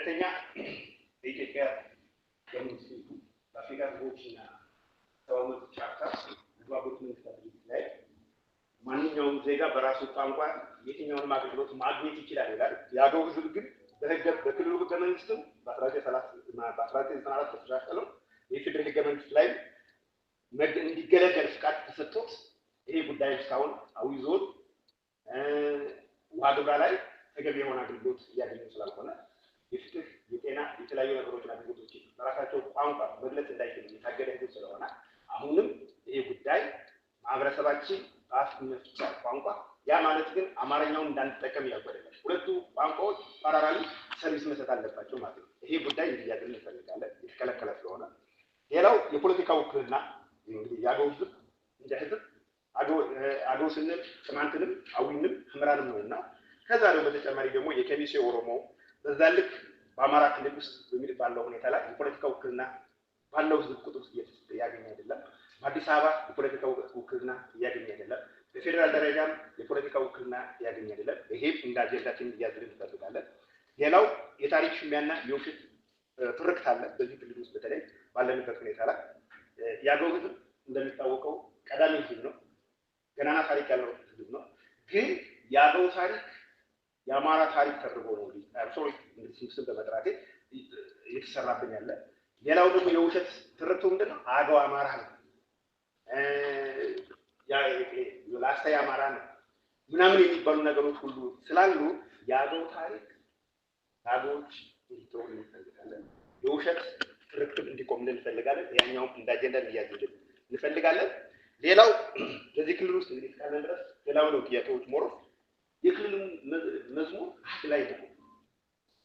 ሁለተኛ በኢትዮጵያ በሙስሊሙ በአፍሪካ ህዝቦችና ሰብአዊ መብት ቻርተር የተባበሩት መንግስታት ድርጅት ላይ ማንኛውም ዜጋ በራሱ ቋንቋ የትኛውንም አገልግሎት ማግኘት ይችላል ይላል። የአገው ህዝብ ግን በክልሉ ህገ መንግስትም በ1994 ተሻሽሎ የፌዴራል ህገ መንግስት ላይ እንዲገለገል ፍቃድ ተሰጥቶት ይሄ ጉዳይ እስካሁን አዊ ዞን ዋግምራ ላይ ተገቢ የሆነ አገልግሎት እያገኙ ስላልሆነ የፍትህ፣ የጤና፣ የተለያዩ ነገሮችን አገልግሎቶችን በራሳቸው ቋንቋ መግለጽ እንዳይችሉ የታገደ ህዝብ ስለሆነ አሁንም ይሄ ጉዳይ ማህበረሰባችን በአፍ መፍቻ ቋንቋ ያ ማለት ግን አማርኛውን እንዳንጠቀም ያጓደላል። ሁለቱ ቋንቋዎች ፓራራሊ ሰርቪስ መስጠት አለባቸው ማለት ነው። ይሄ ጉዳይ እንዲያገኝ እንፈልጋለን፣ የተከለከለ ስለሆነ። ሌላው የፖለቲካ ውክልና እንግዲህ የአገው ህዝብ እንደ ህዝብ አገው ስንል ቅማንትንም አዊንም ህምራንም ነውና ከዛ ደግሞ በተጨማሪ ደግሞ የከሚሴ ኦሮሞ በዛ ልክ በአማራ ክልል ውስጥ ባለው ሁኔታ ላይ የፖለቲካ ውክልና ባለው ህዝብ ቁጥር ውስጥ ያገኘ አይደለም። በአዲስ አበባ የፖለቲካ ውክልና ያገኘ አይደለም። በፌደራል ደረጃም የፖለቲካ ውክልና ያገኘ አይደለም። ይሄ እንደ አጀንዳችን እያዝልን እንፈልጋለን። ሌላው የታሪክ ሽሚያና የውሸት ትርክት አለ በዚህ ክልል ውስጥ በተለይ ባለንበት ሁኔታ ላይ የአገው ህዝብ እንደሚታወቀው ቀዳሚ ህዝብ ነው። ገናና ታሪክ ያለው ህዝብ ነው። ግን የአገው ታሪክ የአማራ ታሪክ ተደርጎ ነው ሶሪ እንግዲህ ስም በመጥራቴ እየተሰራብኝ ያለ። ሌላው ደግሞ የውሸት ትርክቱ ምንድነው? አገው አማራ ነው፣ ላስታ አማራ ነው ምናምን የሚባሉ ነገሮች ሁሉ ስላሉ የአገው ታሪክ አገዎች እንዲተው እንፈልጋለን። የውሸት ትርክት እንዲቆምልን እንፈልጋለን። ያኛውም እንደ አጀንዳ እንያዝልን እንፈልጋለን። ሌላው በዚህ ክልል ውስጥ እንግዲህ እስካለን ድረስ ሌላው ነው ጥያቄዎች ሞሮ የክልሉ መዝሙር አንድ ላይ ነው።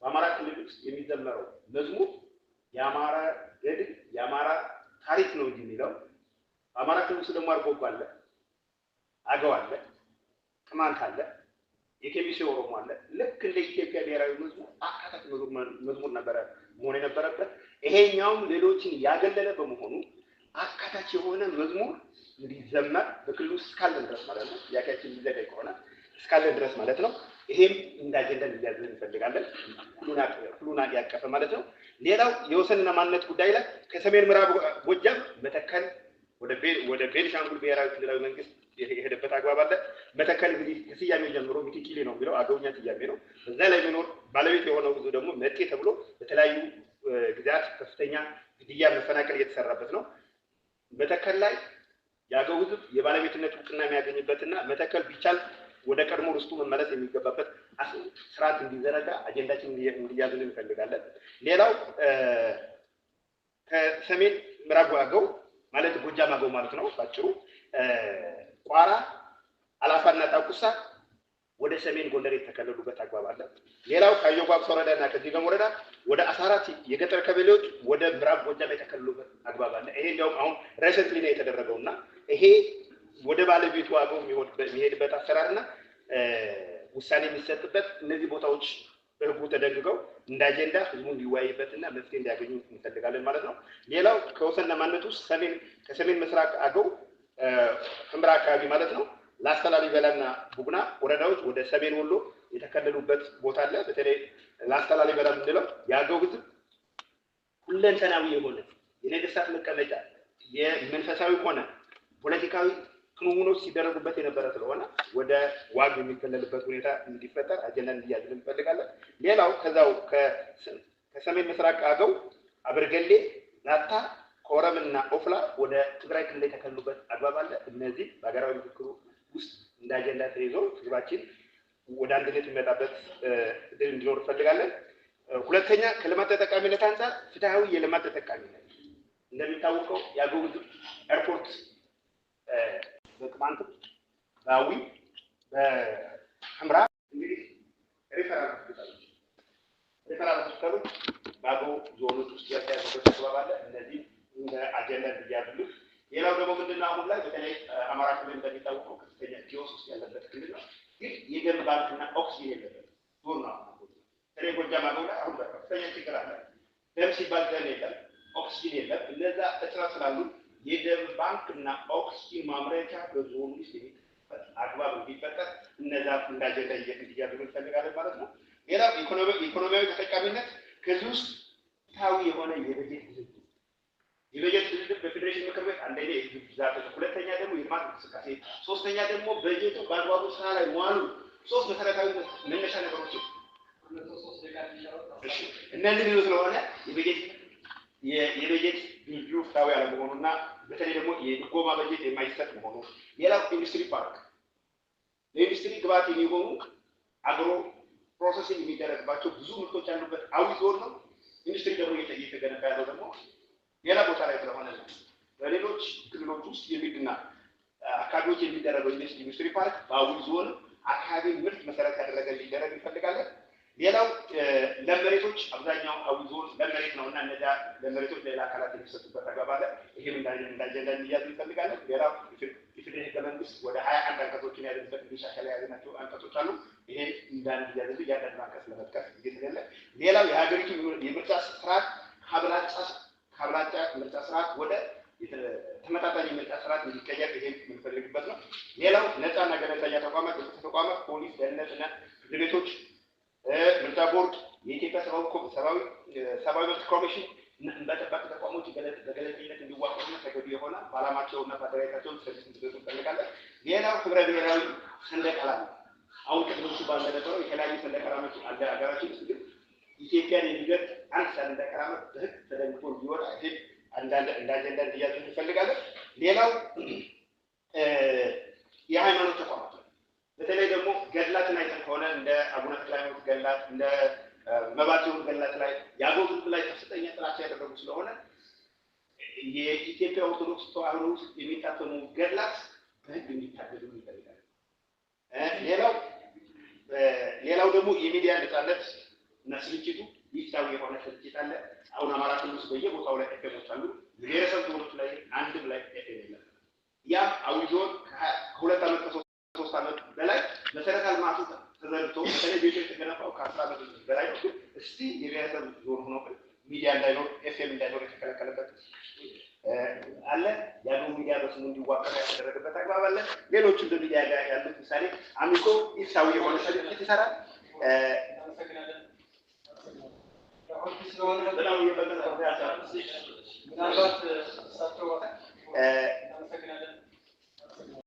በአማራ ክልል ውስጥ የሚዘመረው መዝሙር የአማራ ገድል የአማራ ታሪክ ነው እንጂ የሚለው በአማራ ክልል ውስጥ ደግሞ አርጎባ አለ፣ አገው አለ፣ ቅማንት አለ፣ የከሚሴ ኦሮሞ አለ። ልክ እንደ ኢትዮጵያ ብሔራዊ መዝሙር አካታች መዝሙር ነበረ መሆን የነበረበት። ይሄኛውም ሌሎችን ያገለለ በመሆኑ አካታች የሆነ መዝሙር እንዲዘመር በክልሉ ውስጥ እስካለን ድረስ ማለት ነው። ያካችን ሊዘጋይ ከሆነ እስካለን ድረስ ማለት ነው። ይሄም እንደ አጀንዳ እንዲያዝልን እንፈልጋለን። ሁሉን ያቀፈ ማለት ነው። ሌላው የወሰንና ማንነት ጉዳይ ላይ ከሰሜን ምዕራብ ጎጃም መተከል ወደ ቤኒሻንጉል ብሔራዊ ክልላዊ መንግስት የሄደበት አግባብ አለ። መተከል እንግዲህ ከስያሜ ጀምሮ ሚቲኪሊ ነው የሚለው አገውኛ ስያሜ ነው። በዛ ላይ የሚኖር ባለቤት የሆነው ህዝብ ደግሞ መጤ ተብሎ በተለያዩ ጊዜያት ከፍተኛ ግድያ፣ መፈናቀል እየተሰራበት ነው። መተከል ላይ የአገው ህዝብ የባለቤትነት እውቅና የሚያገኝበትና መተከል ቢቻል ወደ ቀድሞ ርስቱ መመለስ የሚገባበት ስርዓት እንዲዘረጋ አጀንዳችን እንዲያዝልን እንፈልጋለን። ሌላው ከሰሜን ምዕራብ አገው ማለት ጎጃም አገው ማለት ነው ባጭሩ ቋራ፣ አላፋና ጣቁሳ ወደ ሰሜን ጎንደር የተከለሉበት አግባብ አለ። ሌላው ከአየጓብ ወረዳና ከዚገም ወረዳ ወደ 14 የገጠር ቀበሌዎች ወደ ምዕራብ ጎጃም የተከለሉበት አግባብ አለ። ይሄ እንደውም አሁን ሪሰንትሊ ነው የተደረገውና ይሄ ወደ ባለቤቱ አገው የሚሄድበት አሰራርና ውሳኔ የሚሰጥበት እነዚህ ቦታዎች በህጉ ተደንግገው እንደ አጀንዳ ህዝቡ እንዲወያይበትና መፍትሄ እንዲያገኙ እንፈልጋለን ማለት ነው። ሌላው ከወሰንና ማንነት ውስጥ ከሰሜን ምስራቅ አገው ህምራ አካባቢ ማለት ነው ላስታ፣ ላሊበላና ቡግና ወረዳዎች ወደ ሰሜን ወሎ የተከለሉበት ቦታ አለ። በተለይ ላስታ፣ ላሊበላ የምንለው የአገው ህዝብ ሁለንተናዊ የሆነ የነገስታት መቀመጫ የመንፈሳዊ ሆነ ፖለቲካዊ ክንውኖች ሲደረጉበት የነበረ ስለሆነ ወደ ዋግ የሚከለልበት ሁኔታ እንዲፈጠር አጀንዳ እንዲያዝልን እንፈልጋለን። ሌላው ከዛው ከሰሜን ምስራቅ አገው አበርገሌ፣ ላታ፣ ኮረምና ኦፍላ ወደ ትግራይ ክልል የተከለሉበት አግባብ አለ። እነዚህ በሀገራዊ ምክክሩ ውስጥ እንደ አጀንዳ ተይዞ ህዝባችን ወደ አንድነት የሚመጣበት እድል እንዲኖር እንፈልጋለን። ሁለተኛ ከልማት ተጠቃሚነት አንጻር ፍትሃዊ የልማት ተጠቃሚነት እንደሚታወቀው የአገው ህዝብ ኤርፖርት በቅማንት፣ በአዊ፣ በህምራ እንግዲህ ሪፈራል ሆስፒታሎች በአገው ዞኖች ውስጥ ያተያዙበት አግባብ አለ። እነዚህ እንደ አጀንዳ እንዲያዝሉ። ሌላው ደግሞ ምንድነው አሁን ላይ በተለይ አማራ ክልል እንደሚታወቀው ከፍተኛ ኪዮስ ውስጥ ያለበት ክልል ነው። ግን የደም ባንክና ኦክሲጅን የለበት ዞን ነው። በተለይ ጎጃም አገው ላይ አሁን ከፍተኛ ችግር አለ። ደም ሲባል ደም የለም፣ ኦክሲጅን የለም። እነዛ እጥረት ስላሉ የደም ባንክና ኦክሲጅን ማምረቻ በዞኑ ውስጥ አግባብ እንዲፈጠር እነዛ እንደ አጀንዳ እንዲያዝሉ እንፈልጋለን ማለት ነው። ሌላው ኢኮኖሚያዊ ተጠቃሚነት ከዚህ ውስጥ ታዊ የሆነ የበጀት ድርድር በፌዴሬሽን ምክር ቤት አንደኛ የህዝብ ብዛት፣ ሁለተኛ ደግሞ የልማት እንቅስቃሴ፣ ሶስተኛ ደግሞ በጀቱ በአግባቡ ስራ ላይ መዋሉ። ሶስት መሰረታዊ መነሻ ነገሮች እነዚህ ብዙ ስለሆነ የበጀት ድርድሩ ፍትሃዊ አለመሆኑና በተለይ ደግሞ የድጎማ በጀት የማይሰጥ መሆኑ። ሌላው ኢንዱስትሪ ፓርክ ለኢንዱስትሪ ግብዓት የሚሆኑ አግሮ ፕሮሰሲንግ የሚደረግባቸው ብዙ ምርቶች ያሉበት አዊ ዞን ነው። ኢንዱስትሪ ደግሞ እየተገነባ ያለው ደግሞ ሌላ ቦታ ላይ ስለሆነ ነው። በሌሎች ክልሎች ውስጥ የሚድና አካባቢዎች የሚደረገው ኢንዱስትሪ ፓርክ በአዊ ዞን አካባቢ ምርት መሰረት ያደረገ ሊደረግ እንፈልጋለን። ሌላው ለመሬቶች አብዛኛው አዊ ዞን ለመሬት ነውና እነዛ ለመሬቶች ሌላ አካላት የሚሰጡበት አግባብ አለ። ይሄም እንዳጀንዳ እንዲያዝ እንፈልጋለን። ሌላው የፌዴራል ህገ መንግስት ወደ 21 አንቀጾችን ያለበት እንዲሻሻል የያዝናቸው አንቀጾች አሉ። ይሄ እንዳንያዝ እያንዳንዱ አንቀጽ ለመጥቀስ እየተደለ ሌላው የሀገሪቱ የምርጫ ስርዓት ከአብላጫ ምርጫ ስርዓት ወደ ተመጣጣኝ ምርጫ ስርዓት እንዲቀየር ይሄ የምንፈልግበት ነው። ሌላው ነፃና ገለልተኛ ተቋማት፣ የፍትህ ተቋማት፣ ፖሊስ፣ ደህንነትና ፍርድ ቤቶች፣ ምርጫ ቦርድ፣ የኢትዮጵያ ሰብአዊ መብት ኮሚሽን እንደ ጠባቂ ተቋሞች በገለልተኝነት እንዲዋቀሩና ተገቢ የሆነ በዓላማቸውና በአደረጃጀታቸው ሰርቪስ እንዲሰጡ እንፈልጋለን። ሌላው ህብረ ብሔራዊ ሰንደቅ ዓላማ አሁን ቅድም ሲባል እንደነበረው የተለያዩ ሰንደቅ ዓላማዎች አለ ሀገራችን ውስጥ፣ ግን ኢትዮጵያን የሚገልጽ አንድ ሰንደቅ ዓላማ በህግ ተደንግጎ እንዲወጣ ይሄ እንደ አጀንዳ እንዲያዝ እንፈልጋለን። ሌላው የሃይማኖት ተቋማት በተለይ ደግሞ ገድላትን አይተን ከሆነ እንደ አቡነ ተክለ ሃይማኖት ገድላት እንደ መባቴውን ገድላት ላይ የአገው ህዝብ ላይ ከፍተኛ ጥላቻ ያደረጉ ስለሆነ የኢትዮጵያ ኦርቶዶክስ ተዋሕዶ ውስጥ የሚታተሙ ገድላት በህግ እንዲታገዱ እንፈልጋለን። ሌላው ደግሞ የሚዲያ ነፃነት እና ስርጭቱ ይፍታዊ የሆነ ስርጭት አለ። አሁን አማራ ክልል ውስጥ በየቦታው ላይ ኤፍኤሞች አሉ። የብሔረሰብ ዞኖች ላይ አንድም ላይ ኤፍኤም የለም። ያ አዊ ዞን ከ2 ዓመት ከ3 ዓመት በላይ መሰረተ ልማቱ ተዘርግቶ በተለይ ቤቶች የተገነባው ከ10 ዓመት በላይ ነው። ግን እስቲ የብሔረሰብ ዞን ሆኖ ሚዲያ እንዳይኖር ኤፍኤም እንዳይኖር የተከለከለበት አለ። ያለው ሚዲያ በስሙ እንዲዋቀር ያደረገበት አግባብ አለ። ሌሎችም በሚዲያ ጋር ያሉት ምሳሌ አሚኮ ኢፍታዊ የሆነ ስርጭት ይሰራል።